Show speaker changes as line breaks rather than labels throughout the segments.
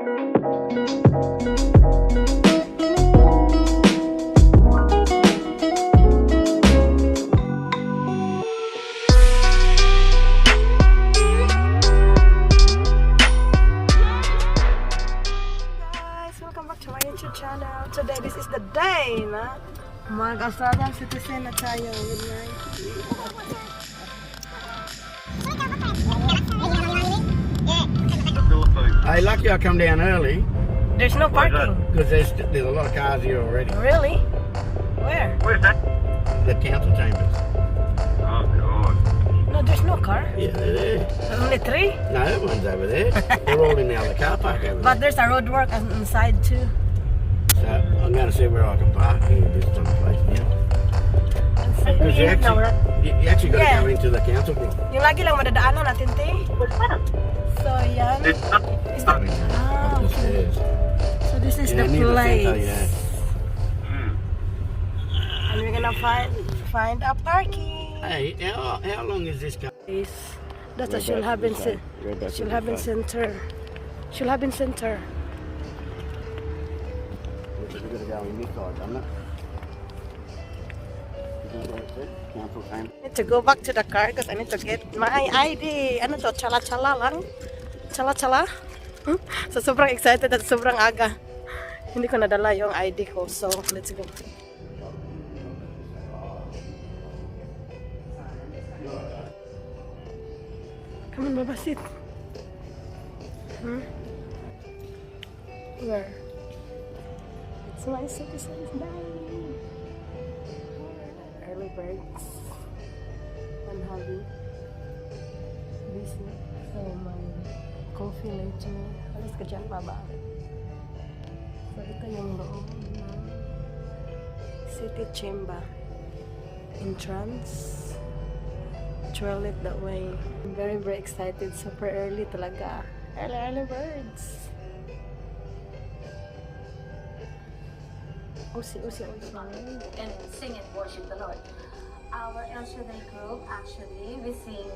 Channel. Today, this is the day na mag-Australian citizen na tayo.
Hey, lucky I come down early.
There's no parking.
Because there's a lot of cars here already.
Really? Where?
Where's that?
The council chambers.
Oh, God.
No, there's no car.
Yeah, they're there.
Only 3?
No, that one's over there. They're all in the other car park over there.
But there's a road work inside too.
So I'm going to see where I can park here this place now. Because you actually got to go into the council block.
Yung lagi lang madadaanan natin, te. So, yan. Is that? Ah, okay. So, this is the place.
Center, yeah.
And we're gonna find a parking.
Hey, how long is this car?
That's a Shulhabin Center. Shulhabin Center.
We've got to go on this side, doesn't it? Council chamber.
I need to go back to the car because I need to get my ID. Ano to? Chala-chala lang? Chala-chala? So, sobrang excited at sobrang aga. Hindi ko nadala yung ID ko. So, let's go. Come on, Baba, sit. Where? It's my citizen's day. Early birds. I'm happy. Busy. So, my coffee later. Alis ka dyan, Baba. So, ito yung loob ng city chamber. Entrance. Toilet that way. I'm very excited. Super early talaga. Early birds. Usi.
And sing and worship the Lord. Our Australian group actually we sing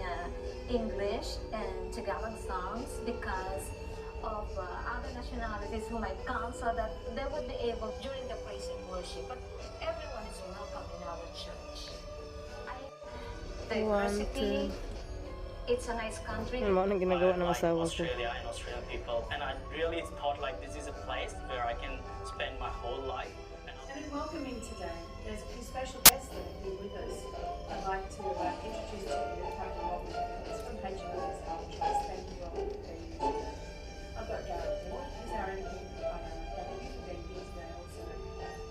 English and Tagalog songs because of other nationalities who might come, so that they would be able during the praise and worship. But everyone is welcome in our church. Diversity. It's a nice country.
Ano ang ginagawa ng
like
asawa ko?
Australia and Australian people, and I really thought like this is a place where I can spend my whole life.
And in welcoming today, there's a few special guests that are here with us. I'd like to introduce to you Captain Robin It's from HMS Trust. Thank you, Robin, for being here today. I've got Gareth Moore, he's our editor. Thank you for being here today also.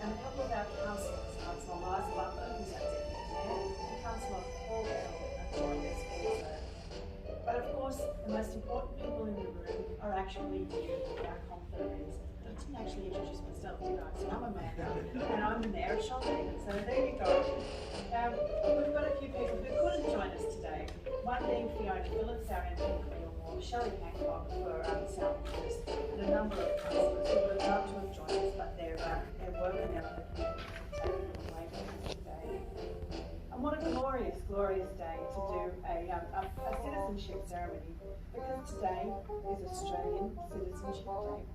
And a couple of our councillors, Councillor Liza Butler, who's our deputy mayor, and Councillor Paul Bell, Glorious also. But of course, the most important people in the room are actually here for our conference. I didn't actually introduce myself, did I? So I'm Amanda, and I'm the Mayor of Shulhabin. So there you go. We've got a few people who couldn't join us today. One being Fiona Phillips, our MP for Gilmore, Shelley Hancock for South Coast, and a number of councillors who would have loved to have joined us, but they're working out the commitment away from us today. And what a glorious day to do a citizenship ceremony, because today is Australian Citizenship Day.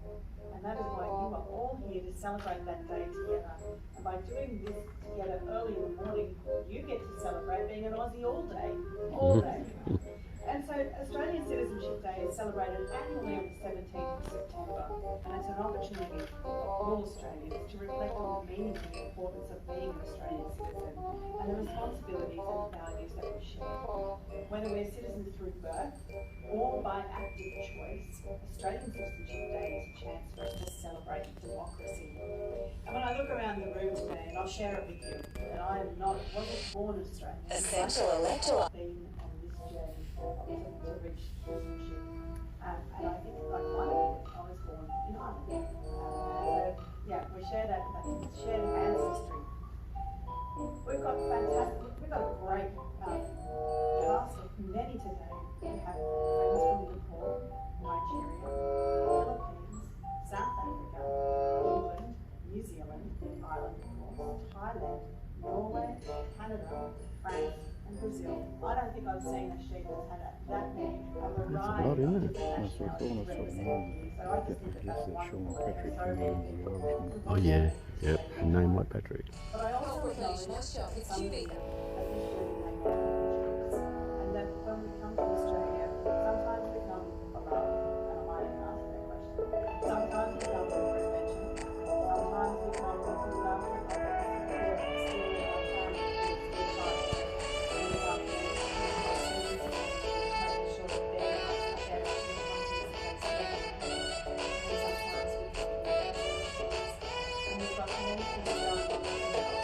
And that is why you are all here to celebrate that day together. And by doing this together early in the morning, you get to celebrate being an Aussie all day. And so Australian Citizenship Day is celebrated annually on the 17th of September, and it's an opportunity for all Australians to reflect on the meaning and the importance of being an Australian citizen and the responsibilities and values that we share. Whether we're citizens through birth or by active choice, Australian Citizenship Day is a chance for us to celebrate democracy. And when I look around the room today, and I'll share it with you, that I wasn't born Australian, but I've been on this journey to reach citizenship. And I think, like one of you, I was born in Ireland. So, yeah, we share that shared ancestry. We've got a great cast of many today. We have friends from Nepal, Nigeria, Philippines, South Africa, England, New Zealand, Ireland, of course, Thailand, Norway, Canada, France, and Brazil, I don't think I've seen a sheep that's had that many, a
That's a lot,
variety
isn't
of
it?
different
That's what I thought.
nationalities
I saw
represented
more.
here. So I just think
I
that
guess
that's
that Sean
wonderful.
Patrick
So
came in as the Irishman.
Oh yeah, yep. A name like Patrick.
but I also acknowledge that some of them officially became immigrants, and that when we come to Australia, sometimes we come for love, and I might answer that question. Sometimes we come for adventure. Sometimes we come to look after others who are still in our family, who are trying to look after them, making sure that their lives are better in the context that they still have. And sometimes we come for and we've got many things going on in our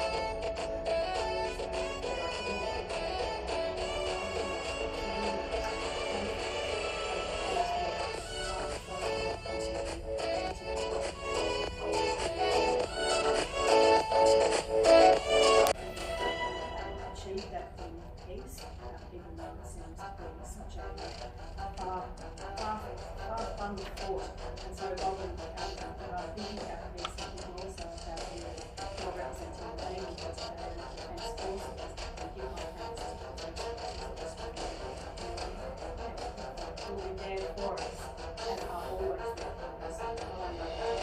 achieve that thing of peace, even though it seems to be such a far fun thought. And so while when I'm thinking about peace, I'm thinking also about you representing the name of the defence forces and give my thanks to the defence forces who will be there for us and are always there for us.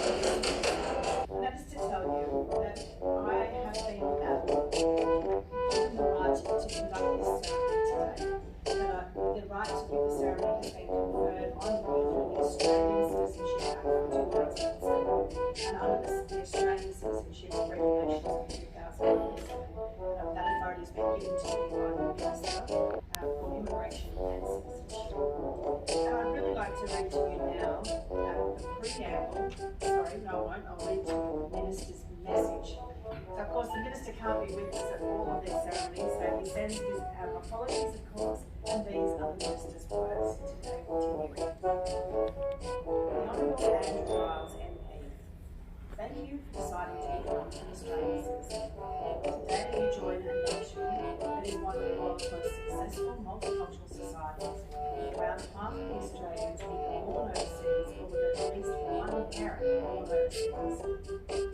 And that is to tell you that I have been given the right to conduct this ceremony today. That the right to give the ceremony has been conferred on me through the Australian Citizenship Act of 2007 and under the Australian Citizenship Regulations of 2007. That authority has been given to me by the Minister for Immigration and Citizenship. And I'd really like to read to you now the preamble. Sorry, no, I won't. I'll read to you the Minister's message. So, of course, the Minister can't be with us at all of these ceremonies, so he sends his apologies, of course, and these are the Minister's words today. Continuing. The Honourable Andrew Giles MP. Thank you for deciding to become an Australian citizen. Today you join a nation that is one of the world's most successful multicultural societies. Around half of the Australians either born overseas or with at least one parent born overseas.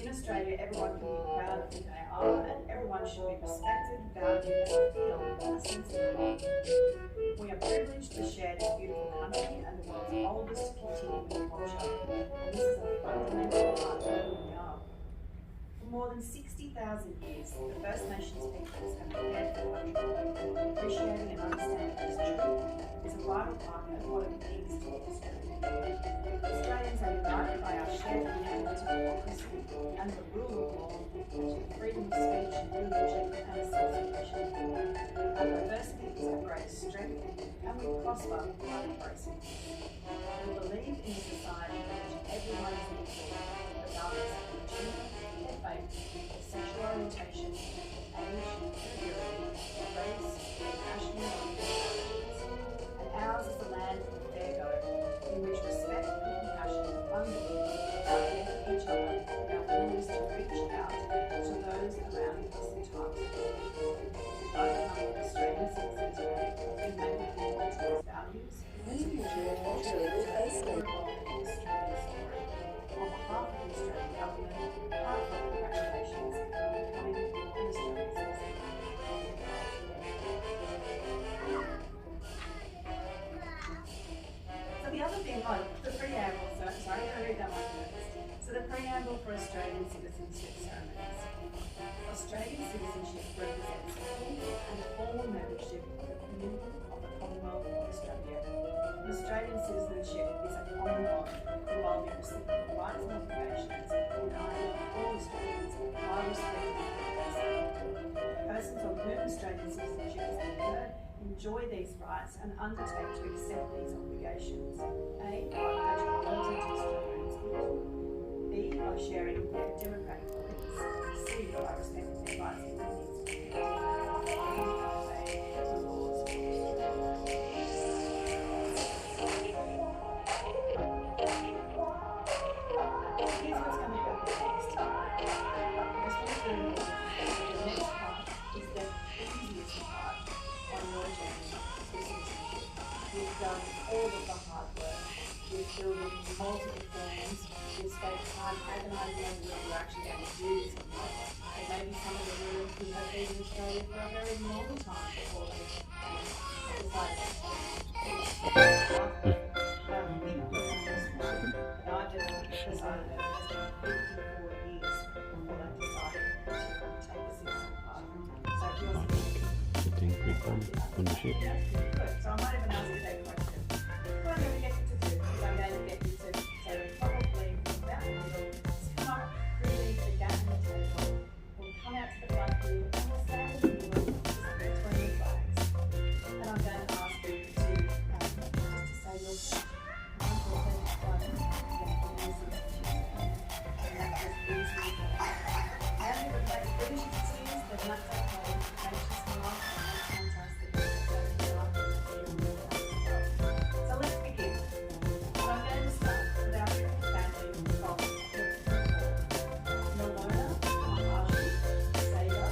In Australia, everyone can be proud of who they are, and everyone should be respected, valued, and feel a sense of belonging. We are privileged to share this beautiful country and the world's oldest continuing culture, and this is a fundamental part of who we are. For more than 60,000 years, the First Nations peoples have prepared for country. Appreciating and understanding this truth is a vital part of what it means to be Australian. Australians are united by our shared commitment to democracy and the rule of law, to freedom of speech, religion, and association. Our diversity is our greatest strength, and we prosper by embracing it. We believe in a society in which everyone is equal, regardless of their gender, their faith, their sexual orientation, age, ability, race, national origins. And ours is the land of the fair go, in which respect and compassion underpin our care for each other and our willingness to reach out to those around us in times of need. By becoming Australian citizens today, we make a commitment to these values and to ensure we're evolving the Australian story. On behalf of the Australian Government, heartfelt congratulations on becoming an Australian citizen. So the other thing, the preamble, sorry, I'm going to read that one first. So the preamble for Australian citizenship ceremonies. Australian citizenship represents full and formal membership of the community of the Commonwealth of Australia. An Australian citizenship is a common bond who will be reciprocal rights and obligations in either all Australians while respecting their diversity. Persons on whom Australian citizenship is conferred enjoy these rights and undertake to accept these obligations. A. By pledging loyalty to Australians. B. By sharing their democratic beliefs. C. By respecting their rights and needs. Here's what's going to happen next. The next part is the easiest part on your journey to citizenship. I'm agonising over whether we're actually going to do this or not. And maybe some of the women who have been in Australia for a very long time before they decide to but I definitely decided that it has been 54 years before they decided to take the citizen part. So if you're
Sitting quick on the ship.
good. So I might even ask you that question. What I'm going to get you to do is I'm going to get you to probably about come up really to gap in the table. We'll come out to the front here and we'll stand in the middle between the flags. And I'm going to ask you to just to say your part. And that just easily goes. Now you would make British cities, then that's okay. Makes you smile and that's fantastic. So let's begin. So I'm going to start with our family of Milona, Mahashi, Sega,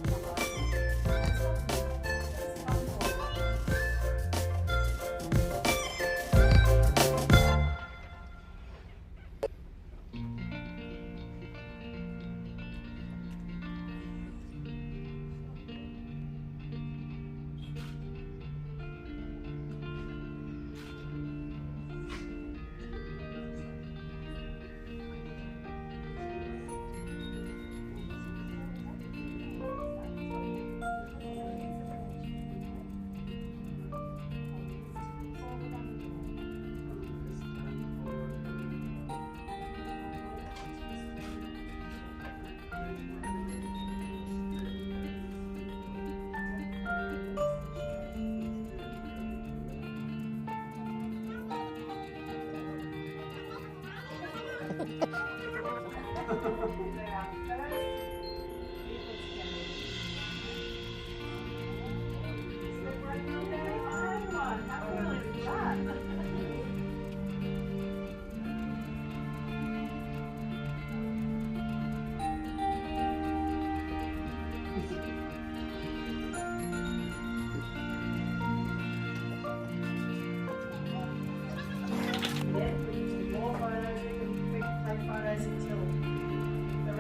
Mahashi. Let's come forward. More photos, we can play photos until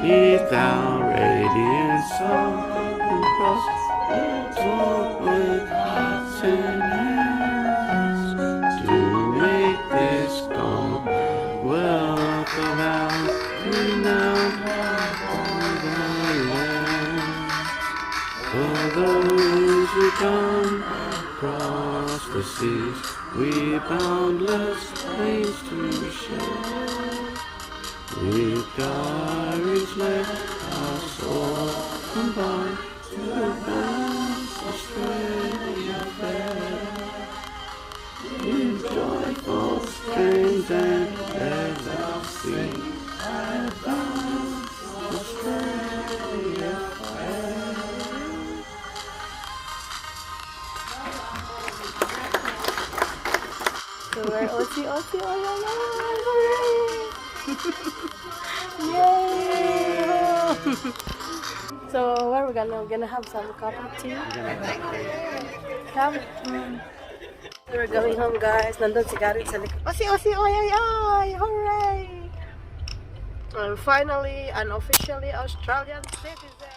Beneath our radiant sun across the world with hearts and hands to make this gone world of ours renowned on the land. For those who come across the seas, we boundless plains to share. With courage let our soul combine to advance Australia fair. With joyful strains and let us sing, advance Australia fair.
So we're Aussie, oh yeah, hooray! Yay! So where we gonna have some cup of tea? Have We're going home, guys. Nandun si Gary sa likod. Osi, oy, oy, oy! Hooray! I'm finally and officially Australian citizen.